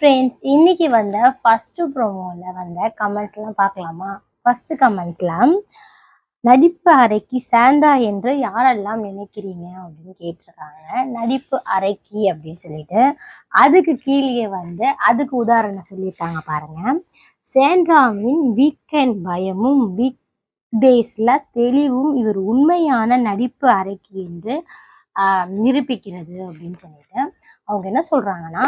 Friends, இன்னைக்கு வந்த first ப்ரோமோவில் வந்த கமெண்ட்ஸ்லாம் பார்க்கலாமா? ஃபர்ஸ்ட் கமெண்ட்ல, நடிப்பு அறைக்கு சாண்ட்ரா என்று யாரெல்லாம் நினைக்கிறீங்க அப்படின்னு கேட்டிருக்காங்க. நடிப்பு அறைக்கு அப்படின்னு சொல்லிட்டு அதுக்கு கீழே வந்து அதுக்கு உதாரணம் சொல்லியிருக்காங்க பாருங்க. சாண்ட்ராவின் வீக்கெண்ட் பயமும் வீக் டேஸ்ல தெளிவும் இவர் உண்மையான நடிப்பு அறைக்கு என்று நிரூபிக்கிறது அப்படின்னு சொல்லிட்டு அவங்க என்ன சொல்றாங்கன்னா,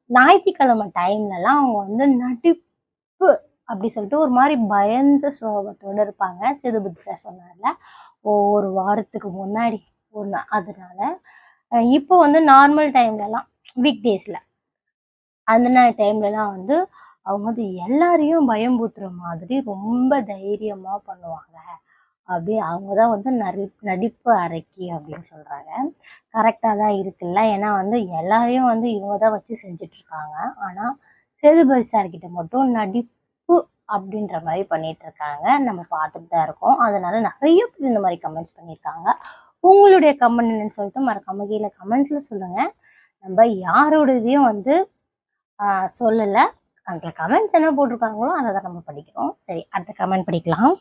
ஞாயிற்றுக்கிழமை டைம்லலாம் அவங்க வந்து நடிப்பு அப்படி சொல்லிட்டு ஒரு மாதிரி பயந்த சோகத்தோடு இருப்பாங்க. சேதுபதி சார் சொன்னார்ல, ஒரு வாரத்துக்கு முன்னாடி ஒன்று. அதனால இப்போ வந்து நார்மல் டைம்லலாம் வீக் டேஸில் அந்த டைம்லலாம் வந்து அவங்க வந்து எல்லாரையும் பயம்புத்துற மாதிரி ரொம்ப தைரியமாக பண்ணுவாங்க. அப்படி அவங்க தான் வந்து நடிப்பு அறைக்கு அப்படின்னு சொல்கிறாங்க. கரெக்டாக தான் இருக்குல்ல. ஏன்னா வந்து எல்லாரையும் வந்து இவங்க தான் வச்சு செஞ்சிட்ருக்காங்க. ஆனால் சேதுபதி சார்கிட்ட மட்டும் நடிப்பு அப்படின்ற மாதிரி பண்ணிகிட்ருக்காங்க. நம்ம பார்த்துட்டு தான் இருக்கோம். அதனால் நிறைய பேர் இந்த மாதிரி கமெண்ட்ஸ் பண்ணியிருக்காங்க. உங்களுடைய கமெண்ட் என்னன்னு சொல்லிட்டு மறக்காம கீழே கமெண்ட்ஸில் சொல்லுங்கள். நம்ம யாரோடதையும் வந்து சொல்லலை. அந்த கமெண்ட்ஸ் என்ன போட்டிருக்காங்களோ அதை தான் நம்ம படிக்கிறோம். சரி, அடுத்த கமெண்ட் படிக்கலாம்.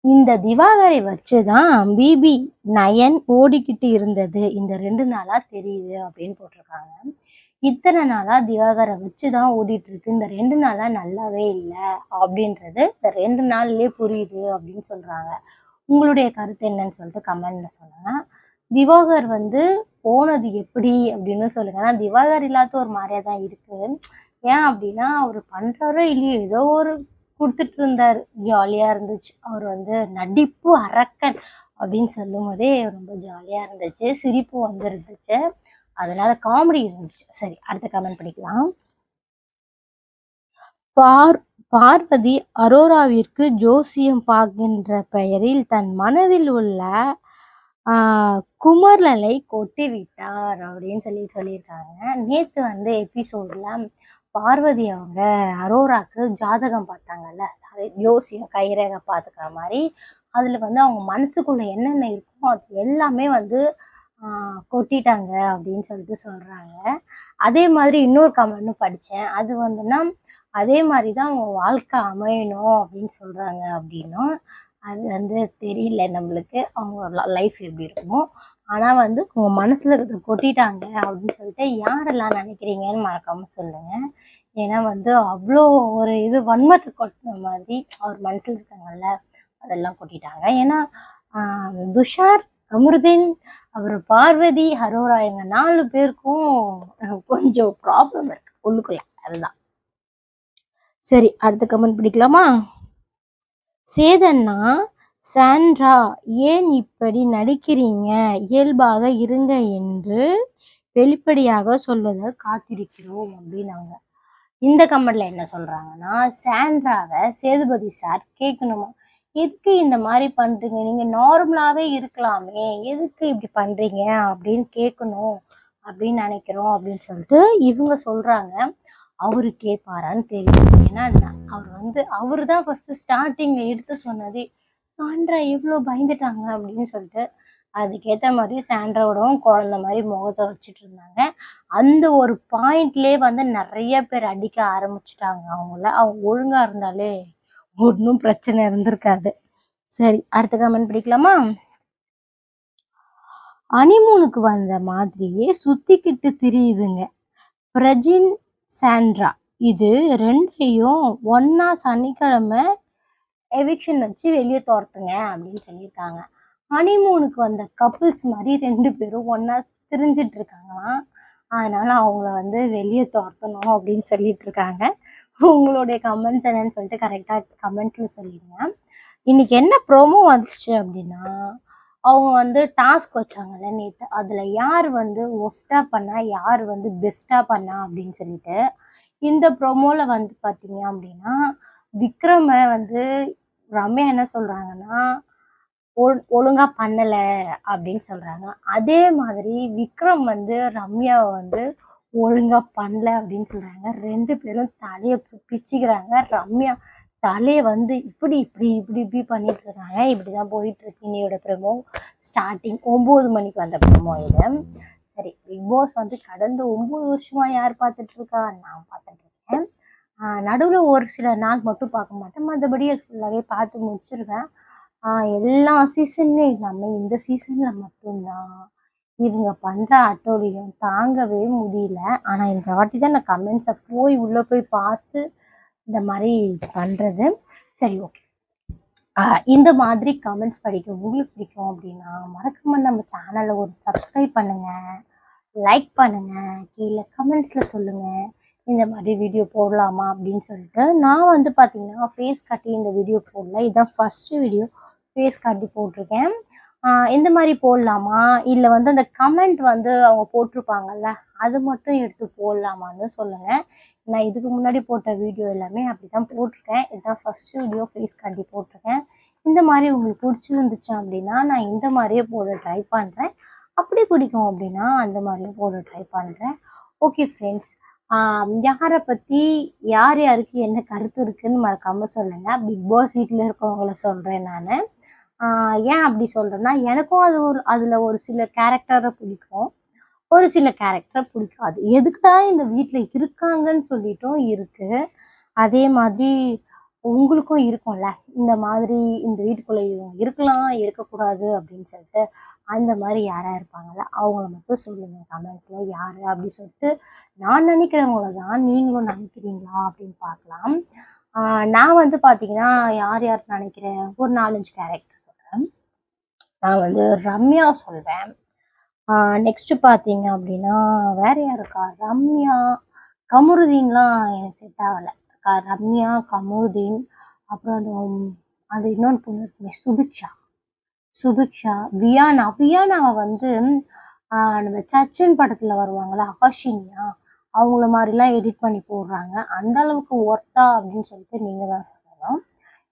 இந்த திவாகரை வச்சுதான் பிபி 9 ஓடிக்கிட்டு இருந்தது இந்த 2 நாளா தெரியுது அப்படின்னு போட்டிருக்காங்க. இத்தனை நாளா திவாகரை வச்சுதான் ஓடிட்டு இருக்கு, இந்த 2 நாளா நல்லாவே இல்லை அப்படின்றது இந்த 2 நாள்லயே புரியுது அப்படின்னு சொல்றாங்க. உங்களுடைய கருத்து என்னன்னு சொல்லிட்டு கமெண்ட்ல சொல்லுங்க. திவாகர் வந்து போனது எப்படி அப்படின்னு சொல்லுங்க. ஆனா திவாகர் இல்லாத ஒரு மாதிரியா தான் இருக்கு. ஏன் அப்படின்னா அவர் பண்றாரோ இல்லையோ ஏதோ ஒரு கொடுத்துட்டு இருந்தார், ஜாலியாக இருந்துச்சு. அவர் வந்து நடிப்பு அரக்கன் அப்படின்னு சொல்லும் போதே ரொம்ப ஜாலியாக இருந்துச்சு, சிரிப்பு வந்துருந்துச்சு, அதனால காமெடி இருந்துச்சு. சரி, அடுத்த கமெண்ட் படிக்கலாம். பார்வதி அரோராவிற்கு ஜோசியம் பார்க்கின்ற பெயரில் தன் மனதில் உள்ள குமரலை கொட்டி விட்டார் அப்படின்னு சொல்லியிருக்காங்க. நேற்று வந்து எபிசோட்ல பார்வதி அவங்க அரோராக்கு ஜாதகம் பார்த்தாங்கல்ல, ஜோசியம் கைரேகை பார்த்துக்கிற மாதிரி. அதில் வந்து அவங்க மனசுக்குள்ள என்னென்ன இருக்குமோ அது எல்லாமே வந்து கொட்டிட்டாங்க அப்படின்னு சொல்லிட்டு சொல்கிறாங்க. அதே மாதிரி இன்னொரு கமெண்ட்டும் படித்தேன். அது வந்துன்னா அதே மாதிரி தான் அவங்க வாழ்க்கை அமையணும் அப்படின்னு சொல்கிறாங்க அப்படின்னும். அது வந்து தெரியல நம்மளுக்கு அவங்க லைஃப் எப்படி இருக்குமோ. ஆனால் வந்து உங்கள் மனசில் இருக்கிறத கொட்டிட்டாங்க அப்படின்னு சொல்லிட்டு யாரெல்லாம் நினைக்கிறீங்கன்னு மறக்காமல் சொல்லுங்கள். ஏன்னா வந்து அவ்வளோ ஒரு இது வன்மத்தை கொட்டின மாதிரி அவர் மனசில் இருக்காங்கல்ல, அதெல்லாம் கொட்டிட்டாங்க. ஏன்னா துஷார், அமிர்தீன், அப்புறம் பார்வதி, அரோரா எங்க 4 பேருக்கும் கொஞ்சம் ப்ராப்ளம் இருக்கு உள்ளுக்குள்ள. அதுதான். சரி, அடுத்த கமெண்ட் பிடிக்கலாமா? சேதன்னா, சாண்ட்ரா ஏன் இப்படி நடிக்கிறீங்க, இயல்பாக இருங்க என்று வெளிப்படையாக சொல்வதை காத்திருக்கிறோம் அப்படின்னாங்க. இந்த கமெண்ட்ல என்ன சொல்றாங்கன்னா, சாண்ட்ராவை சேதுபதி சார் கேட்கணுமா, எதுக்கு இந்த மாதிரி பண்றீங்க, நீங்க நார்மலாவே இருக்கலாமே, எதுக்கு இப்படி பண்றீங்க அப்படின்னு கேட்கணும் அப்படின்னு நினைக்கிறோம் அப்படின்னு சொல்லிட்டு இவங்க சொல்றாங்க. அவரு கேட்பாரான்னு தெரியும். ஏன்னா அவரு தான் ஃபர்ஸ்ட் ஸ்டார்டிங்ல எடுத்து சொன்னதே, சாண்ட்ரா இவ்வளோ பயந்துட்டாங்க அப்படின்னு சொல்லிட்டு. அதுக்கேற்ற மாதிரி சாண்ட்ராவோடவும் குழந்த மாதிரி முகத்தை வச்சுட்டு இருந்தாங்க. அந்த ஒரு பாயிண்ட்லேயே வந்து நிறைய பேர் அடிக்க ஆரம்பிச்சிட்டாங்க அவங்கள. அவங்க ஒழுங்கா இருந்தாலே ஒன்றும் பிரச்சனை இருந்திருக்காது. சரி, அடுத்த கமெண்ட் பிடிக்கலாமா? ஹனிமூனுக்கு வந்த மாதிரியே சுத்திக்கிட்டு திரியுதுங்க பிரஜின் சாண்ட்ரா. இது 2யும் ஒன்னா சனிக்கிழமை எவிக்ஷன் வச்சு வெளியே துரத்துங்க அப்படின்னு சொல்லியிருக்காங்க. ஹனிமூனுக்கு வந்த கப்புள்ஸ் மாதிரி 2 பேரும் ஒன்னா திரிஞ்சிட்டு இருக்காங்களாம். அதனால அவங்கள வந்து வெளியே துரத்தணும் அப்படின்னு சொல்லிட்டு இருக்காங்க. உங்களுடைய கமெண்ட்ஸ் என்னன்னு சொல்லிட்டு கரெக்டாக கமெண்ட்ல சொல்லிடுங்க. இன்னைக்கு என்ன ப்ரோமோ வந்துச்சு அப்படின்னா, அவங்க வந்து டாஸ்க் வச்சாங்கல்ல நேற்று, அதில் யார் வந்து ஒஸ்ட்டாக பண்ணா, யார் வந்து பெஸ்ட்டாக பண்ணா அப்படின்னு சொல்லிட்டு. இந்த ப்ரோமோவில் வந்து பார்த்தீங்க அப்படின்னா, விக்ரமை வந்து ரம்யா என்ன சொல்கிறாங்கன்னா, ஒழுங்காக பண்ணலை அப்படின்னு சொல்கிறாங்க. அதே மாதிரி விக்ரம் வந்து ரம்யாவை வந்து ஒழுங்காக பண்ணல அப்படின்னு சொல்கிறாங்க. 2 பேரும் தலையை பிச்சுக்கிறாங்க. ரம்யா தலையை வந்து இப்படி இப்படி இப்படி இப்படி பண்ணிட்டு இருக்காங்க. இப்படி தான் போயிட்டு இருக்கு இன்னையோட ப்ரோமோ. ஸ்டார்டிங் 9 மணிக்கு வந்த ப்ரோமோ இது. சரி, பிக் பாஸ் வந்து கடந்த 9 வருஷமா யார் பார்த்துட்டு இருக்கா? நான் பார்த்துட்டு இருக்கேன். நடுவுல ஒரு சில நாள் மட்டும் பார்க்க மாட்டேன். மத்தபடி அது ஃபுல்லாவே பார்த்து முடிச்சுருவேன். எல்லா சீசன்லயும் இல்லாம இந்த சீசன்ல மட்டும் தான் இவங்க பண்ற அட்டூழியம் தாங்கவே முடியல. ஆனா இந்த வாட்டி தான் நான் கமெண்ட்ஸ உள்ள போய் பார்த்து இந்த மாரி பண்றது. சரி, ஓகே. இந்த மாதிரி கமெண்ட்ஸ் படிக்க உங்களுக்கு பிடிக்கும் அப்படின்னா மறக்காம நம்ம சேனலை ஒரு சப்ஸ்கிரைப் பண்ணுங்க, லைக் பண்ணுங்க, கீழே கமெண்ட்ஸ்ல சொல்லுங்க இந்த மாதிரி வீடியோ போடலாமா அப்படின்னு சொல்லிட்டு. நான் வந்து பார்த்தீங்கன்னா ஃபேஸ் காட்டி இந்த வீடியோ போடல, இதுதான் ஃபர்ஸ்ட் வீடியோ ஃபேஸ் காட்டி போட்டிருக்கேன். இந்த மாதிரி போடலாமா, இல்லை வந்து அந்த கமெண்ட் வந்து அவங்க போட்டிருப்பாங்கல்ல அது மட்டும் எடுத்து போடலாமான்னு சொல்லுங்க. நான் இதுக்கு முன்னாடி போட்ட வீடியோ எல்லாமே அப்படிதான் போட்டிருக்கேன். இதுதான் ஃபர்ஸ்ட் வீடியோ ஃபேஸ் காட்டி போட்டிருக்கேன். இந்த மாதிரி உங்களுக்கு பிடிச்சிருந்துச்சு அப்படின்னா நான் இந்த மாதிரியே போட ட்ரை பண்ணுறேன். அப்படி பிடிக்கும் அப்படின்னா அந்த மாதிரியே போட ட்ரை பண்ணுறேன். ஓகே ஃப்ரெண்ட்ஸ், யாரை பற்றி யார் யாருக்கு என்ன கருத்து இருக்குன்னு மறக்காமல் சொல்லுங்கள். பிக் பாஸ் வீட்டில் இருக்கவங்கள சொல்கிறேன் நான். ஏன் அப்படி சொல்கிறேன்னா, எனக்கும் அதில் ஒரு சில கேரக்டரை பிடிக்கும், ஒரு சில கேரக்டர் பிடிக்காது. எதுக்குடா இந்த வீட்டில் இருக்காங்கன்னு சொல்லிட்டும் இருக்கு. அதே மாதிரி உங்களுக்கும் இருக்கும்ல, இந்த மாதிரி இந்த வீட்டுக்குள்ளே இவங்க இருக்கலாம் இருக்கக்கூடாது அப்படின்னு சொல்லிட்டு. அந்த மாதிரி யாராக இருப்பாங்கள்ல அவங்கள மட்டும் சொல்லுங்கள் கமெண்ட்ஸில் யார் அப்படி சொல்லிட்டு. நான் நினைக்கிறவங்கள தான் நீங்களும் நினைக்கிறீங்களா அப்படின்னு பார்க்கலாம். நான் வந்து பார்த்தீங்கன்னா யார் யார் நினைக்கிறேன், ஒரு 4-5 கேரக்டர் சொல்கிறேன். நான் வந்து ரம்யா சொல்வேன். நெக்ஸ்ட் பார்த்தீங்க அப்படின்னா வேற யாருக்கா, ரம்யா, கமருதீன்லாம் எனக்கு செட் ஆகலை. ரம்யா, கமருதீன், அப்புறம் அது இன்னொன்று பொண்ணு இருக்குமே சுபிக்ஷா, வியானாவை வந்து நம்ம சச்சின் படத்தில் வருவாங்களா ஹாஷினியா, அவங்கள மாதிரிலாம் எடிட் பண்ணி போடுறாங்க. அந்த அளவுக்கு ஒர்த்தா அப்படின்னு சொல்லிட்டு நீங்கள் தான் சொல்லணும்.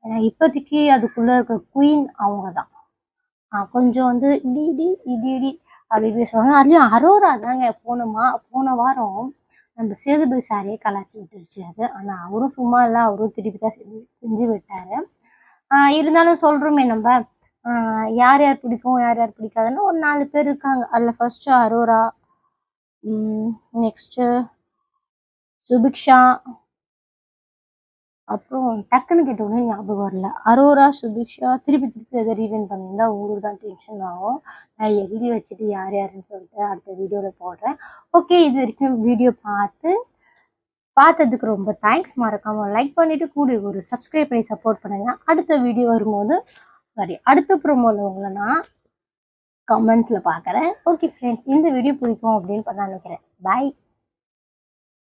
ஏன்னா இப்போதைக்கு அதுக்குள்ளே இருக்கிற குயின் அவங்க தான். கொஞ்சம் வந்து இடி அப்படி பேசுவாங்க. அதுலேயும் அரோரா தாங்க போன வாரம் நம்ம சேதுபதி சாரையே கலாச்சி விட்டுருச்சு அது. ஆனால் அவரும் சும்மா இல்லை, அவரும் திருப்பி தான் செஞ்சு விட்டாரு. இருந்தாலும் சொல்கிறோமே நம்ம, யார் யார் பிடிக்கும் யார் யார் பிடிக்காதுன்னு ஒரு 4 பேர் இருக்காங்க. அதில் ஃபர்ஸ்ட் அரோரா, நெக்ஸ்ட்டு சுபிக்ஷா, அப்புறம் டக்குன்னு கேட்டோடனே ஞாபகம் வரல. அரோரா, சுபிக்ஷா, திருப்பி எதை ரீவைண்ட் பண்ணியிருந்தா உங்களுக்கு தான் டென்ஷன் ஆகும். நான் எழுதி வச்சுட்டு யார் யாருன்னு சொல்லிட்டு அடுத்த வீடியோவில் போடுறேன். ஓகே, இது வரைக்கும் வீடியோ பார்த்ததுக்கு ரொம்ப தேங்க்ஸ். மறக்காம லைக் பண்ணிட்டு கூட ஒரு சப்ஸ்கிரைப் பண்ணி சப்போர்ட் பண்ணுங்க. அடுத்த வீடியோ வரும்போது அடுத்த ப்ரோமோவில் உங்களை நான் கமெண்ட்ஸில் பார்க்குறேன். ஓகே ஃப்ரெண்ட்ஸ், இந்த வீடியோ பிடிக்கும் அப்படின்னு நான் நினைக்கிறேன். பாய்.